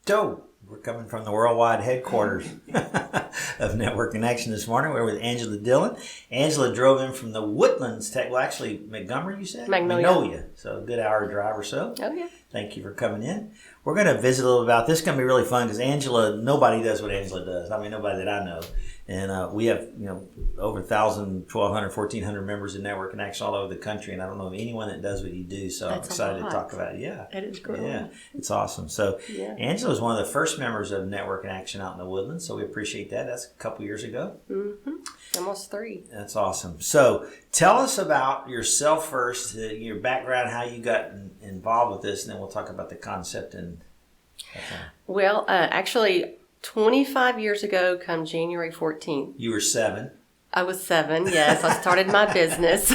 So, we're coming from the worldwide headquarters of Network Connection this morning. We're with Angela Dillon. Angela drove in from the Woodlands, actually Montgomery, you said? Magnolia. So a good hour drive or so. Oh, yeah. Thank you for coming in. We're going to visit a little about this. It's going to be really fun because nobody does what Angela does. I mean, nobody that I know. And we have, over 1,000, 1,200, 1,400 members in Network Connection all over the country. And I don't know of anyone that does what you do. So I'm excited to talk about it. Yeah. That is great. Yeah. It's awesome. So Angela is one of the first members of Network Connection out in the Woodlands. So we appreciate that. That's a couple years ago. Mm-hmm. Almost 3. That's awesome. So tell us about yourself first, your background, how you got involved with this, and then we'll talk about the concept. Well, actually, 25 years ago, come January 14th. You were 7. I was 7, yes. I started my business.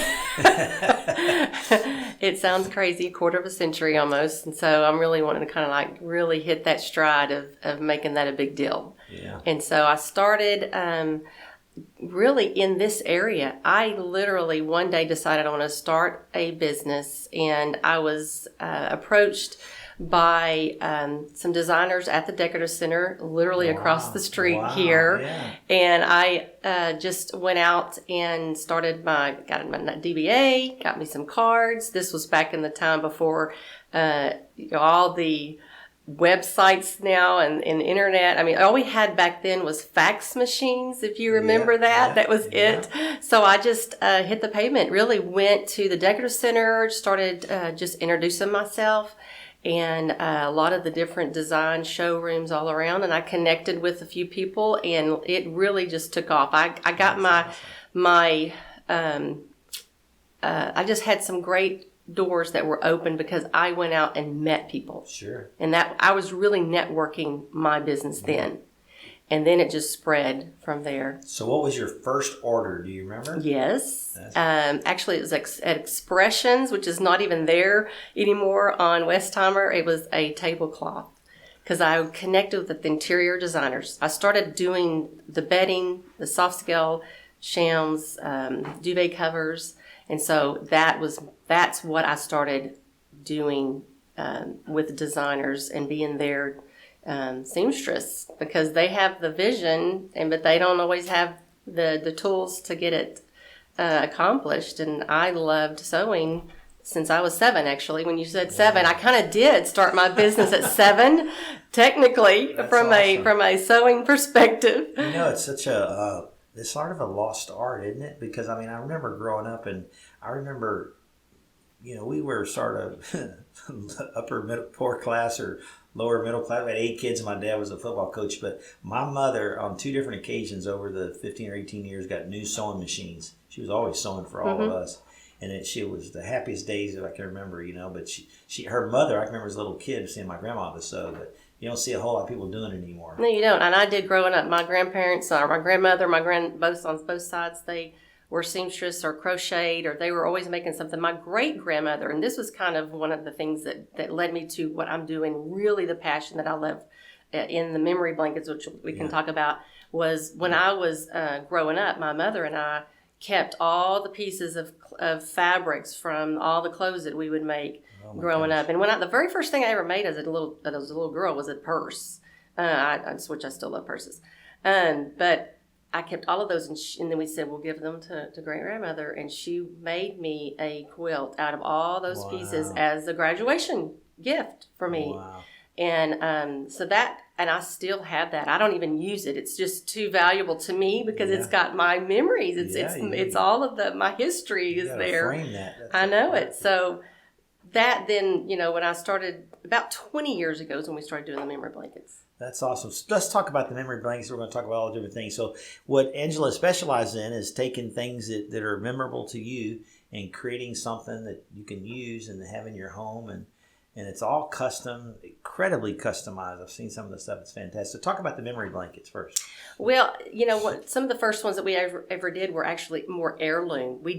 It sounds crazy, 1/4 century almost. And so I'm really wanting to kind of really hit that stride of making that a big deal. Yeah. And so I started really in this area. I literally one day decided I want to start a business, and I was approached by some designers at the Decorative Center, literally across the street here. Yeah. And I just went out and got my DBA, got me some cards. This was back in the time before all the websites now and internet. I mean, all we had back then was fax machines, if you remember that. That was it. So I just hit the pavement, really went to the Decorative Center, started just introducing myself and a lot of the different design showrooms all around. And I connected with a few people, and it really just took off. I got I just had some great doors that were open because I went out and met people. Sure. And that I was really networking my business then. And then it just spread from there. So what was your first order? Do you remember? Yes. Actually, it was at Expressions, which is not even there anymore on Westheimer. It was a tablecloth because I connected with the interior designers. I started doing the bedding, the soft scale shams, duvet covers. And so that's what I started doing with designers and being their seamstress, because they have the vision, but they don't always have the tools to get it accomplished. And I loved sewing since I was 7. Actually, when you said 7, I kind of did start my business at 7, technically. That's from awesome. From a sewing perspective. It's such it's sort of a lost art, isn't it? Because I remember growing up, and I remember, we were sort of upper middle, poor class or lower middle class. I had 8 kids, and my dad was a football coach. But my mother, on 2 different occasions over the 15 or 18 years, got new sewing machines. She was always sewing for all of us. And she was the happiest days that I can remember, But her mother, I can remember as a little kid seeing my grandma sew, but you don't see a whole lot of people doing it anymore. No, you don't. And I did growing up. My grandparents, or my grandmother, both on both sides, they were seamstress or crocheted, or they were always making something. My great-grandmother, and this was kind of one of the things that led me to what I'm doing, really the passion that I love in the memory blankets, which we can talk about, was when I was growing up, my mother and I kept all the pieces of fabrics from all the clothes that we would make growing up. And the very first thing I ever made as a little girl was a purse, which I still love purses. But I kept all of those, and then we said, we'll give them to great-grandmother, and she made me a quilt out of all those pieces as a graduation gift for me. Wow. And so that, and I still have that. I don't even use it. It's just too valuable to me because it's got my memories. It's all of my history is there. Frame that. I know it. So that then, when I started about 20 years ago is when we started doing the memory blankets. That's awesome. So let's talk about the memory blankets. We're going to talk about all the different things. So what Angela specializes in is taking things that are memorable to you and creating something that you can use and have in your home. And it's all custom, incredibly customized. I've seen some of the stuff. It's fantastic. Talk about the memory blankets first. Well, some of the first ones that we ever did were actually more heirloom. We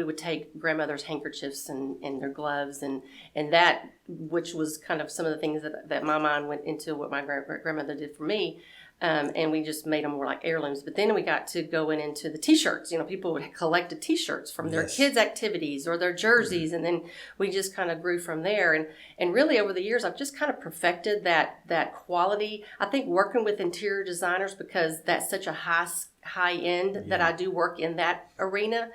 would take grandmother's handkerchiefs and their gloves and that, which was kind of some of the things that my mind went into what my grandmother did for me. And we just made them more like heirlooms. But then we got to going into the T-shirts. People would collect T-shirts from their kids' activities or their jerseys, and then we just kind of grew from there. And really over the years, I've just kind of perfected that quality. I think working with interior designers, because that's such a high end that I do work in that arena.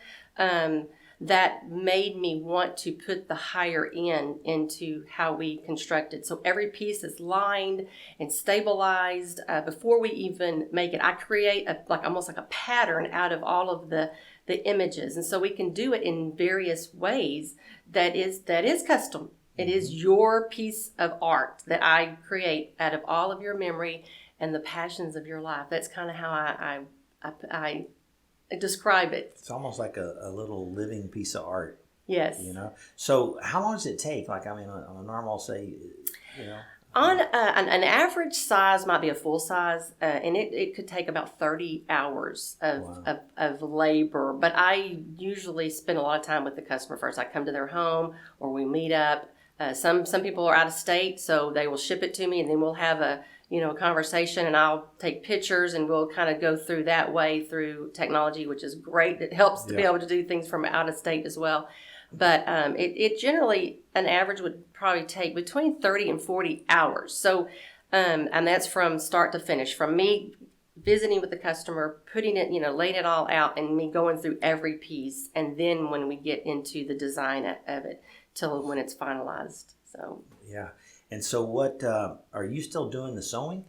That made me want to put the higher end into how we constructed. So every piece is lined and stabilized before we even make it. I create almost like a pattern out of all of the images, and so we can do it in various ways. That is custom. It is your piece of art that I create out of all of your memory and the passions of your life. That's kind of how I describe it. It's almost like a little living piece of art. Yes. So how long does it take? On a normal, say, On an average size might be a full size, and it could take about 30 hours of labor. But I usually spend a lot of time with the customer first. I come to their home or we meet up. Some people are out of state, so they will ship it to me, and then we'll have a conversation, and I'll take pictures, and we'll kind of go through that way through technology, which is great. It helps to be able to do things from out of state as well. But it generally, an average would probably take between 30 and 40 hours. So, and that's from start to finish, from me visiting with the customer, putting it, laying it all out, and me going through every piece. And then when we get into the design of it till when it's finalized. So. Yeah. And so what, are you still doing the sewing?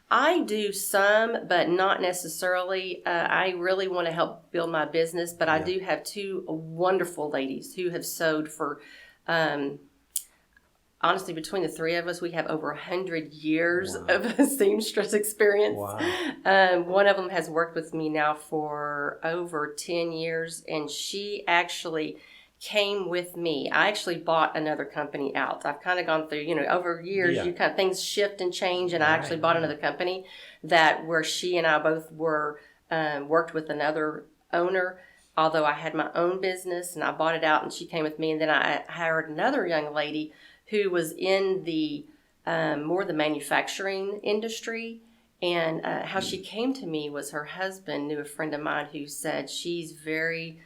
I do some, but not necessarily. I really want to help build my business, but I do have two wonderful ladies who have sewed for, honestly, between the three of us, we have over 100 years of seamstress experience. Wow. One of them has worked with me now for over 10 years, and she actually came with me. I actually bought another company out. I've kind of gone through, over years, you kind of things shift and change, and I actually bought another company where she and I both were worked with another owner. Although I had my own business, and I bought it out, and she came with me, and then I hired another young lady who was in the more the manufacturing industry. And how she came to me was her husband knew a friend of mine who said, she's very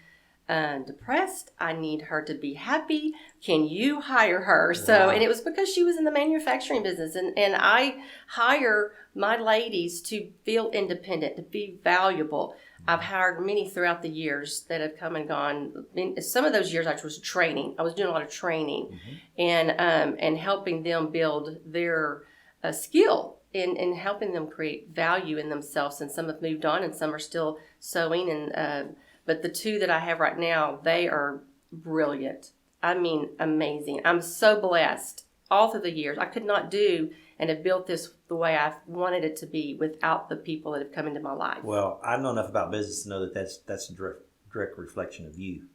depressed. I need her to be happy. Can you hire her? So, and it was because she was in the manufacturing business, and I hire my ladies to feel independent, to be valuable. I've hired many throughout the years that have come and gone. In some of those years I was training. I was doing a lot of training and helping them build their skill in helping them create value in themselves. And some have moved on, and some are still sewing. And but the two that I have right now, they are brilliant. I mean, amazing. I'm so blessed all through the years. I could not do and have built this the way I wanted it to be without the people that have come into my life. Well, I know enough about business to know that that's a direct reflection of you.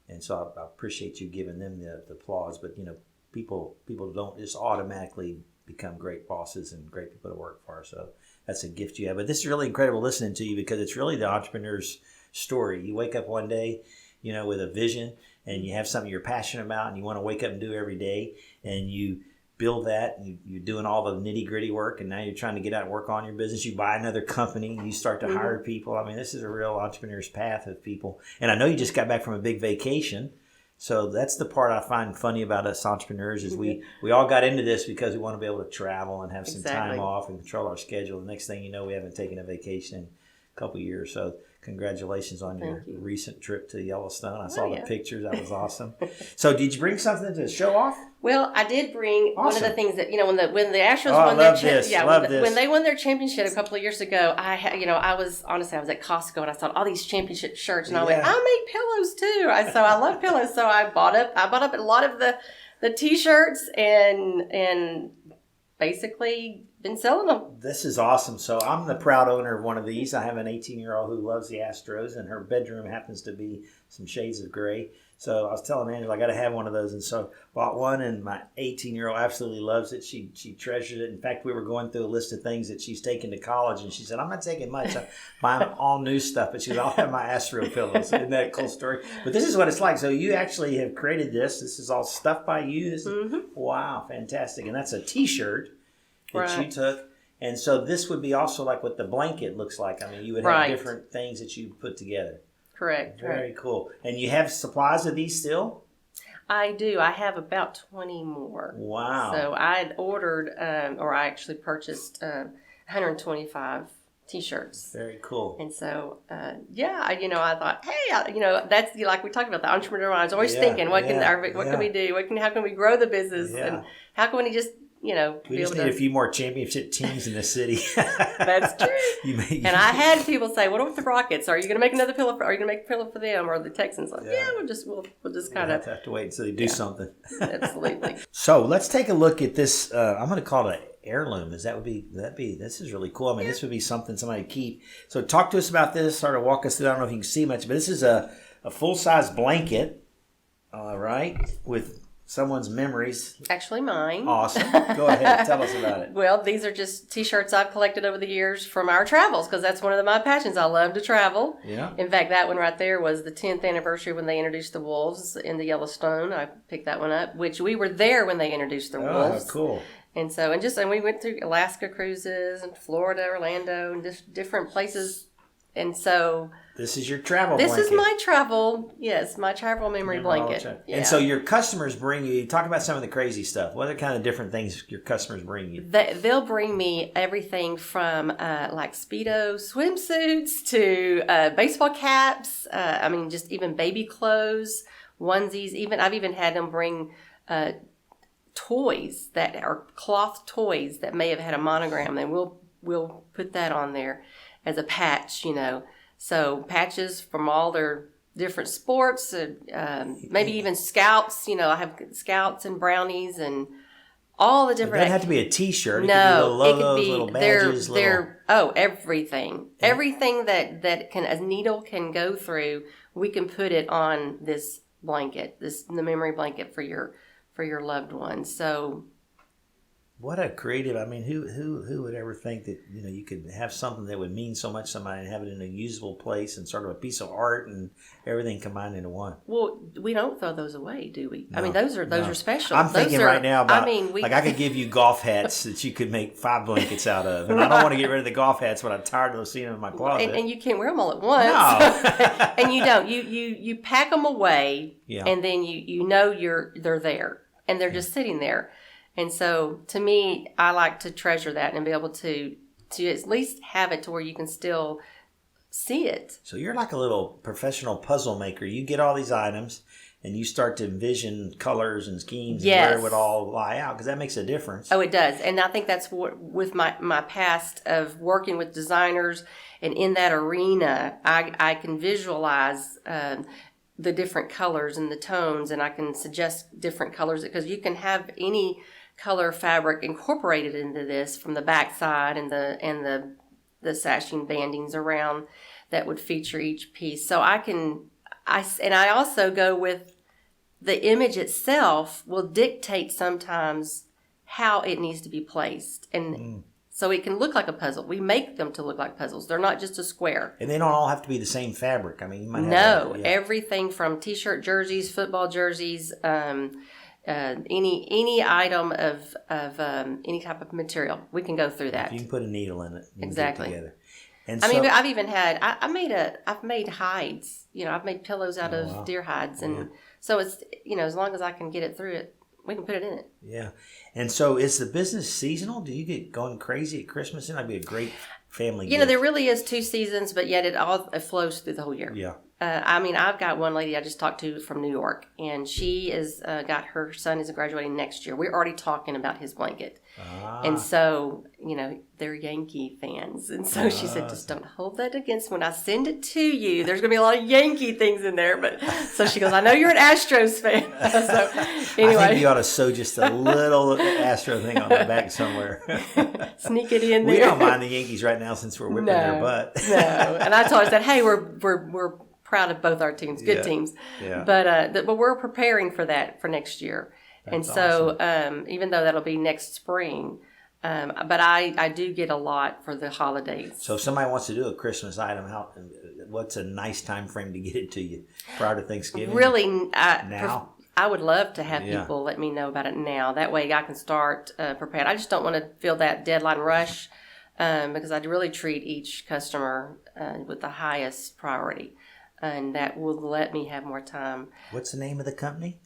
And so I appreciate you giving them the applause. But, people don't just automatically become great bosses and great people to work for. So that's a gift you have. But this is really incredible listening to you, because it's really the entrepreneur's story. You wake up one day, with a vision, and you have something you're passionate about, and you want to wake up and do every day, and you build that, and you're doing all the nitty gritty work, and now you're trying to get out and work on your business. You buy another company, you start to hire people. I mean, this is a real entrepreneur's path of people. And I know you just got back from a big vacation. So that's the part I find funny about us entrepreneurs is we all got into this because we want to be able to travel and have some time off and control our schedule. The next thing you know, we haven't taken a vacation in a couple of years. So congratulations on your recent trip to Yellowstone. I saw the pictures. That was awesome. So did you bring something to show off? Well, I did bring one of the things that, when the Astros won their when they won their championship a couple of years ago, I was at Costco, and I saw all these championship shirts, and I went, I make pillows too. So I love pillows. So I bought up a lot of the T-shirts and basically been selling them. This is awesome. So I'm the proud owner of one of these. I have an 18-year-old who loves the Astros, and her bedroom happens to be some shades of gray. So I was telling Angela I got to have one of those, and so bought one, and my 18-year-old absolutely loves it. She treasures it. In fact, we were going through a list of things that she's taking to college, and she said, I'm not taking much. I'm buying all new stuff, but she goes, I'll have my Astro pillows. Isn't that a cool story? But this is what it's like. So you actually have created this. This is all stuff by you. This is, wow, fantastic. And that's a T-shirt that you took And so this would be also like what the blanket looks like. I mean, you would have different things that you put together. Correct. Very cool. And you have supplies of these still? I do. I have about 20 more. Wow. So I had ordered, or I actually purchased 125 T-shirts. Very cool. And so, I thought, hey, that's like we talked about the entrepreneur. I was always thinking, what can we do? How can we grow the business? Yeah. And how can we just, we just need a few more championship teams in the city. That's true. And I had people say, "What about the Rockets? Are you going to make another pillow? Are you going to make a pillow for them or the Texans?" Like, we'll just kind of have to wait until they do something. Absolutely. So let's take a look at this. I'm going to call it an heirloom. This is really cool. I mean, this would be something somebody keep. So talk to us about this. Sort of walk us through. I don't know if you can see much, but this is a full size blanket. All right, with someone's memories. Actually mine. Awesome. Go ahead. Tell us about it. Well, these are just T-shirts I've collected over the years from our travels because that's one of my passions. I love to travel. Yeah. In fact, that one right there was the 10th anniversary when they introduced the wolves in the Yellowstone. I picked that one up, which we were there when they introduced the wolves. Oh, cool. And so, and we went through Alaska cruises and Florida, Orlando, and just different places. And so this is your travel blanket. This is my travel memory blanket. Yeah. And so your customers bring you, talk about some of the crazy stuff. What are the kind of different things your customers bring you? They'll bring me everything from like Speedo swimsuits to baseball caps. Just even baby clothes, onesies. I've even had them bring toys that are cloth toys that may have had a monogram. And we'll put that on there as a patch, So patches from all their different sports, maybe even scouts. I have scouts and brownies and all the different. It doesn't have to be a T-shirt. No, it could be little badges, everything. Yeah. Everything that a needle can go through, we can put it on this blanket, the memory blanket for your loved one. So. What a creative! I mean, who would ever think that you could have something that would mean so much to somebody and have it in a usable place and sort of a piece of art and everything combined into one? Well, we don't throw those away, do we? No, those are special. I'm thinking right now about I could give you golf hats that you could make 5 blankets out of, and I don't want to get rid of the golf hats, but I'm tired of seeing them in my closet. And you can't wear them all at once. No, and you don't. You pack them away, and then they're there, and they're just sitting there. And so, to me, I like to treasure that and be able to at least have it to where you can still see it. So you're like a little professional puzzle maker. You get all these items and you start to envision colors and schemes and where it would all lie out, because that makes a difference. Oh, it does. And I think that's what, with my past of working with designers and in that arena, I can visualize the different colors and the tones, and I can suggest different colors because you can have any color fabric incorporated into this from the back side and the sashing bandings around that would feature each piece. So I also go with the image itself will dictate sometimes how it needs to be placed. And so it can look like a puzzle. We make them to look like puzzles. They're not just a square. And they don't all have to be the same fabric. I mean, you might have everything from t-shirt jerseys, football jerseys, any item of any type of material, we can go through that. You can put a needle in it. Exactly. Get it together. And I've even had I've made hides. I've made pillows out of deer hides, and so it's as long as I can get it through it, we can put it in it. Yeah, and so is the business seasonal? Do you get going crazy at Christmas? It might be a great family gift. There really is 2 seasons, but yet it flows through the whole year. Yeah. I've got one lady I just talked to from New York, and she is got her son is graduating next year. We're already talking about his blanket, and so they're Yankee fans, and so she said, just don't hold that against when I send it to you. There's going to be a lot of Yankee things in there, but so she goes, I know you're an Astros fan. So anyway, I think you ought to sew just a little Astro thing on the back somewhere. Sneak it in there. We don't mind the Yankees right now since we're whipping their butt. No, and I told her, I said, hey, we're proud of both our teams, good teams. Yeah. But we're preparing for that for next year. That's and so awesome. Even though that'll be next spring, but I do get a lot for the holidays. So if somebody wants to do a Christmas item, what's a nice time frame to get it to you prior to Thanksgiving? Really, now? I would love to have people let me know about it now. That way I can start prepared. I just don't want to feel that deadline rush because I really treat each customer with the highest priority, and that will let me have more time. What's the name of the company?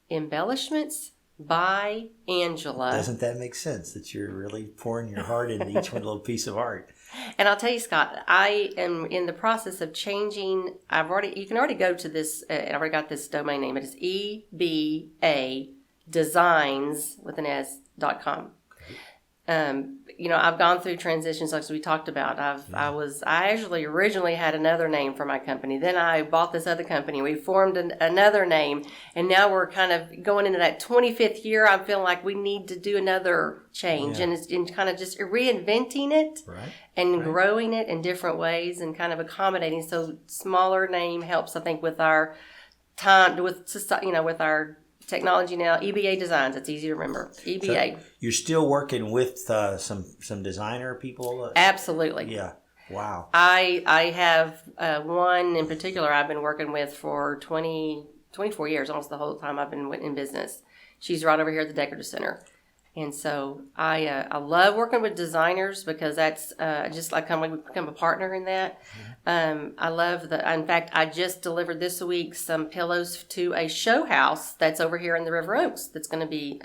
Embellishments by Angela. Doesn't that make sense that you're really pouring your heart into each one little piece of art? And I'll tell you, Scott, I am in the process of changing. You can already go to this. I've already got this domain name. It is EBA Designs with an S.com. I've gone through transitions like we talked about. I actually originally had another name for my company. Then I bought this other company. We formed another name, and now we're kind of going into that 25th year. I'm feeling like we need to do another change, and it's in kind of just reinventing it and growing it in different ways and kind of accommodating. So smaller name helps, I think, with our time, with our technology now. EBA Designs. It's easy to remember. EBA. So you're still working with some designer people? Absolutely. Yeah. Wow. I have one in particular I've been working with for 24 years, almost the whole time I've been in business. She's right over here at the Decorative Center. And so I love working with designers because that's just like we become a partner in that. I love in fact, I just delivered this week some pillows to a show house that's over here in the River Oaks that's going to be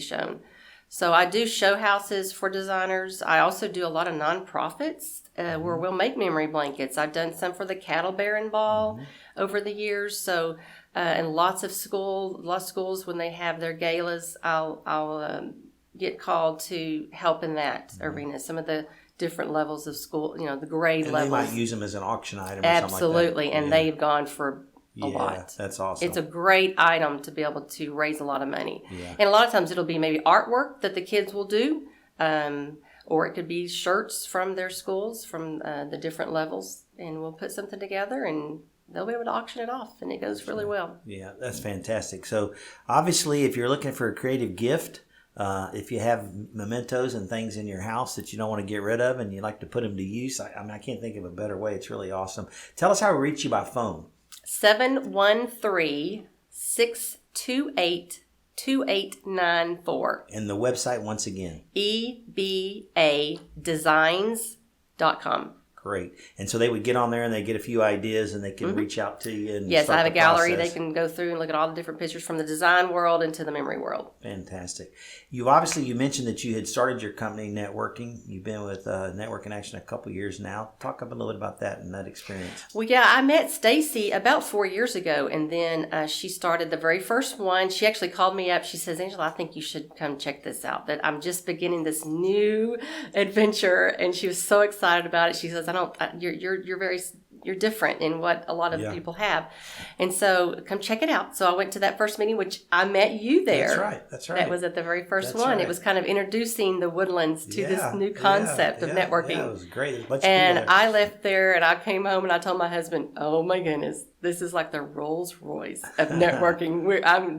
shown. So I do show houses for designers. I also do a lot of nonprofits where we'll make memory blankets. I've done some for the Cattle Baron Ball over the years. So and lots of schools when they have their galas, I'll get called to help in that arena. Some of the different levels of school, the grade levels. They might use them as an auction item. Absolutely, or something like that. And they've gone for a lot. That's awesome. It's a great item to be able to raise a lot of money. Yeah. And a lot of times it'll be maybe artwork that the kids will do, or it could be shirts from their schools, from the different levels, and we'll put something together and they'll be able to auction it off, and it goes really well. Yeah, that's fantastic. So obviously, if you're looking for a creative gift, if you have mementos and things in your house that you don't want to get rid of and you like to put them to use, I can't think of a better way. It's really awesome. Tell us how to reach you by phone. 713-628-2894. And the website once again. ebadesigns.com. Great. And so they would get on there and they get a few ideas and they can reach out to you. And yes, I have a gallery. Process. They can go through and look at all the different pictures from the design world into the memory world. Fantastic. You mentioned that you had started your company networking. You've been with Network in Action a couple of years now. Talk a little bit about that and that experience. Well, yeah, I met Stacy about 4 years ago, and then she started the very first one. She actually called me up. She says, Angela, I think you should come check this out. That I'm just beginning this new adventure, and she was so excited about it. She says, you're different in what a lot of people have. And so come check it out. So I went to that first meeting, which I met you there. That's right. That was at the very first one. Right. It was kind of introducing the Woodlands to this new concept of networking. Yeah, it was great. And I left there and I came home and I told my husband, oh my goodness, this is like the Rolls Royce of networking.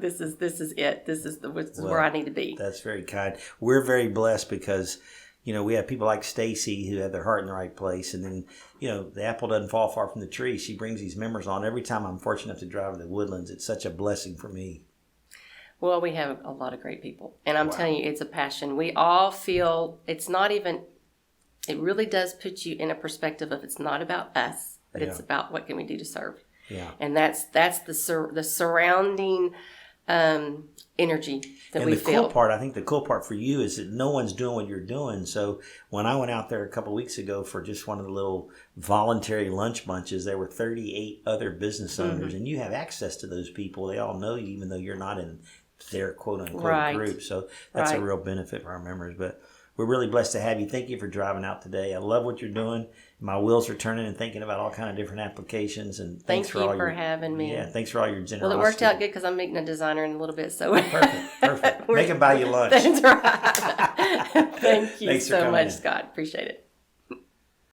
This is it. This is where I need to be. That's very kind. We're very blessed because we have people like Stacy who have their heart in the right place. And then, the apple doesn't fall far from the tree. She brings these memories on. Every time I'm fortunate enough to drive to the Woodlands, it's such a blessing for me. Well, we have a lot of great people. And I'm telling you, it's a passion. We all feel it really does put you in a perspective of it's not about us, but it's about what can we do to serve. Yeah. And that's the surrounding energy that we feel. I think the cool part for you is that no one's doing what you're doing. So when I went out there a couple of weeks ago for just one of the little voluntary lunch bunches, there were 38 other business owners, and you have access to those people. They all know you, even though you're not in their quote unquote group. So that's a real benefit for our members. But we're really blessed to have you. Thank you for driving out today. I love what you're doing. My wheels are turning and thinking about all kind of different applications. And thanks for having me. Yeah, thanks for all your generosity. Well, it worked out good because I'm meeting a designer in a little bit. So perfect. Make him buy you lunch. That's right. Thank you so much, Scott. Appreciate it.